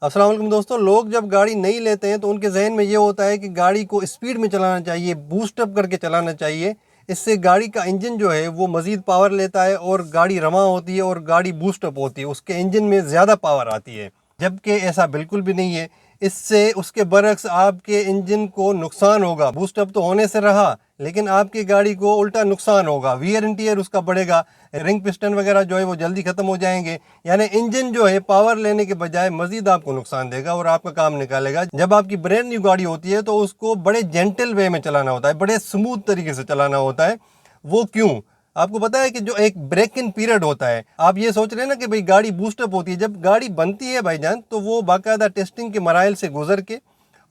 अस्सलाम वालेकुम दोस्तों, लोग जब गाड़ी नहीं लेते हैं तो उनके जहन में ये होता है कि गाड़ी को स्पीड में चलाना चाहिए, बूस्ट अप करके चलाना चाहिए। इससे गाड़ी का इंजन जो है वो मज़ीद पावर लेता है और गाड़ी रवां होती है और गाड़ी बूस्ट अप होती है, उसके इंजन में ज़्यादा पावर आती है। जबकि ऐसा बिल्कुल भी नहीं है। इससे उसके बरक्स आपके इंजन को नुकसान होगा। बूस्ट अप तो होने से रहा, लेकिन आपकी गाड़ी को उल्टा नुकसान होगा, वियर एंड टियर उसका बढ़ेगा, रिंग पिस्टन वगैरह जो है वो जल्दी ख़त्म हो जाएंगे। यानी इंजन जो है पावर लेने के बजाय मज़ीद आपको नुकसान देगा और आपका काम निकालेगा। जब आपकी ब्रांड न्यू गाड़ी होती है तो उसको बड़े जेंटल वे में चलाना होता है, बड़े स्मूथ तरीके से चलाना होता है। वो क्यों? आपको पता है कि जो एक ब्रेक इन पीरियड होता है, आप ये सोच रहे हैं ना कि भाई गाड़ी बूस्टअप होती है। जब गाड़ी बनती है भाईजान तो वो बाकायदा टेस्टिंग के मराइल से गुजर के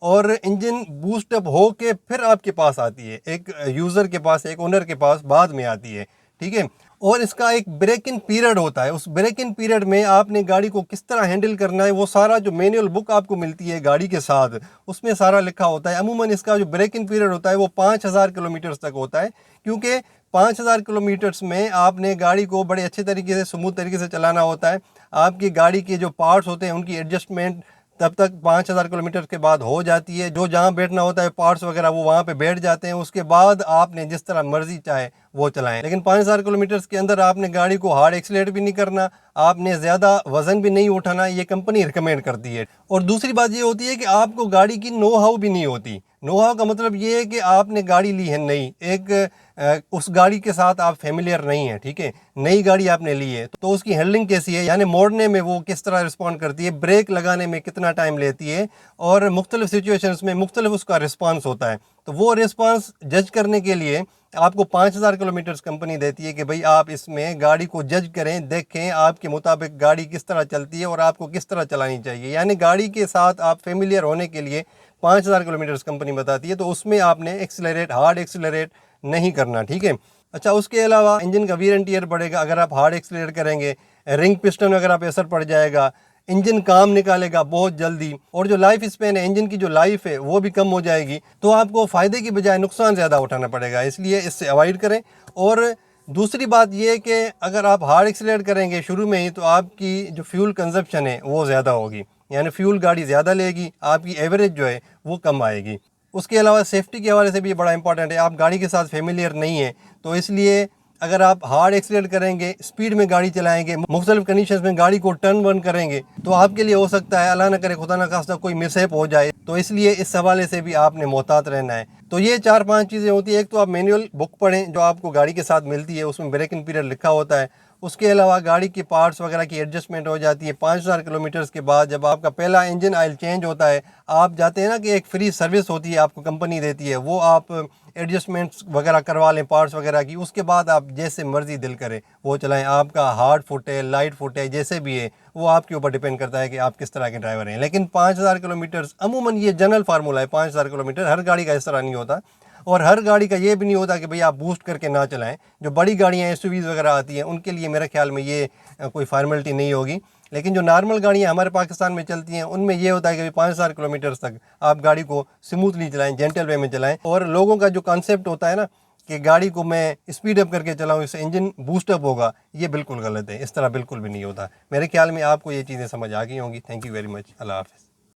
और इंजन बूस्टअप हो के फिर आपके पास आती है, एक यूज़र के पास, एक ओनर के पास बाद में आती है। ठीक है। और इसका एक ब्रेक इन पीरियड होता है। उस ब्रेक इन पीरियड में आपने गाड़ी को किस तरह हैंडल करना है, वो सारा जो मैनुअल बुक आपको मिलती है गाड़ी के साथ, उसमें सारा लिखा होता है। अमूमन इसका जो ब्रेक इन पीरियड होता है वो 5000 किलोमीटर्स तक होता है, क्योंकि 5000 किलोमीटर्स में आपने गाड़ी को बड़े अच्छे तरीके से, स्मूथ तरीके से चलाना होता है। आपकी गाड़ी के जो पार्ट्स होते हैं उनकी एडजस्टमेंट तब तक 5000 किलोमीटर के बाद हो जाती है। जो जहाँ बैठना होता है पार्ट्स वगैरह वो वहाँ पे बैठ जाते हैं। उसके बाद आपने जिस तरह मर्जी चाहे वो चलाएं। लेकिन 5000 किलोमीटर के अंदर आपने गाड़ी को हार्ड एक्सीलरेट भी नहीं करना, आपने ज़्यादा वज़न भी नहीं उठाना, ये कंपनी रिकमेंड करती है। और दूसरी बात ये होती है कि आपको गाड़ी की नो हाउ भी नहीं होती। नो हाउ का मतलब ये है कि आपने गाड़ी ली है नई, उस गाड़ी के साथ आप फेमिलियर नहीं है। ठीक है, नई गाड़ी आपने ली है तो उसकी हैंडलिंग कैसी है, यानी मोड़ने में वो किस तरह रिस्पॉन्ड करती है, ब्रेक लगाने में कितना टाइम लेती है, और मुख्तलिफ सिचुएशंस में मुख्तलिफ उसका रिस्पॉन्स होता है। तो वो रिस्पॉन्स जज करने के लिए आपको 5000 किलोमीटर्स कंपनी देती है कि भाई आप इसमें गाड़ी को जज करें, देखें आपके मुताबिक गाड़ी किस तरह चलती है और आपको किस तरह चलानी चाहिए। यानी गाड़ी के साथ आप फेमिलियर होने के लिए 5000 किलोमीटर्स कंपनी बताती है, तो उसमें आपने एक्सीलरेट, हार्ड एक्सीलरेट नहीं करना। ठीक है। अच्छा, उसके अलावा इंजन का वीर एंड टियर बढ़ेगा अगर आप हार्ड एक्सीलरेट करेंगे। रिंग पिस्टन वगैरह पे असर पड़ जाएगा, इंजन काम निकालेगा बहुत जल्दी, और जो लाइफ स्पेन है, इंजन की जो लाइफ है वो भी कम हो जाएगी। तो आपको फ़ायदे की बजाय नुकसान ज़्यादा उठाना पड़ेगा, इसलिए इससे अवॉइड करें। और दूसरी बात यह है कि अगर आप हार्ड एक्सीलरेट करेंगे शुरू में ही तो आपकी जो फ्यूल कंजप्शन है वो ज़्यादा होगी, यानी फ्यूल गाड़ी ज़्यादा लेगी, आपकी एवरेज जो है वो कम आएगी। उसके अलावा सेफ्टी के हवाले से भी बड़ा इंपॉर्टेंट है। आप गाड़ी के साथ फेमिलियर नहीं है तो इसलिए अगर आप हार्ड एक्सीलरेट करेंगे, स्पीड में गाड़ी चलाएंगे, मुख्तलिफ कंडीशंस में गाड़ी को टर्न वर्न करेंगे, तो आपके लिए हो सकता है अल्लाह न करे, खुदा न खास्ता, कोई मिसहैप हो जाए। तो इसलिए इस हवाले से भी आपने मोहतात रहना है। तो ये 4-5 चीज़ें होती है। एक तो आप मैनुअल बुक पढ़ें जो आपको गाड़ी के साथ मिलती है, उसमें ब्रेक इन पीरियड लिखा होता है। उसके अलावा गाड़ी की पार्ट्स वगैरह की एडजस्टमेंट हो जाती है 5000 किलोमीटर्स के बाद। जब आपका पहला इंजन ऑयल चेंज होता है, आप जाते हैं ना कि एक फ्री सर्विस होती है आपको कंपनी देती है, वो आप एडजस्टमेंट्स वगैरह करवा लें पार्ट्स वगैरह की। उसके बाद आप जैसे मर्ज़ी दिल करे वो चलाएं। आपका हार्ड फुट है, लाइट फुट है, जैसे भी है वो आपके ऊपर डिपेंड करता है कि आप किस तरह के ड्राइवर हैं। लेकिन 5000 किलोमीटर्स अमूमन ये जनरल फार्मूला है। 5000 किलोमीटर हर गाड़ी का इस तरह नहीं होता, और हर गाड़ी का ये भी नहीं होता कि भाई आप बूस्ट करके ना चलाएं। जो बड़ी गाड़ियाँ एसयूवीज़ वगैरह आती हैं उनके लिए मेरे ख्याल में ये कोई फार्मेलिटी नहीं होगी। लेकिन जो नॉर्मल गाड़ियाँ हमारे पाकिस्तान में चलती हैं उनमें ये होता है कि 5000 किलोमीटर्स तक आप गाड़ी को स्मूथली चलाएं, जेंटल वे में चलाएं। और लोगों का जो कॉन्सेप्ट होता है ना कि गाड़ी को मैं स्पीड अप करके चलाऊं, इससे इंजन बूस्ट अप होगा, ये बिल्कुल गलत है। इस तरह बिल्कुल भी नहीं होता। मेरे ख्याल में आपको ये चीज़ें समझ आ गई होंगी। Thank you very much. अल्लाह हाफ़िज़।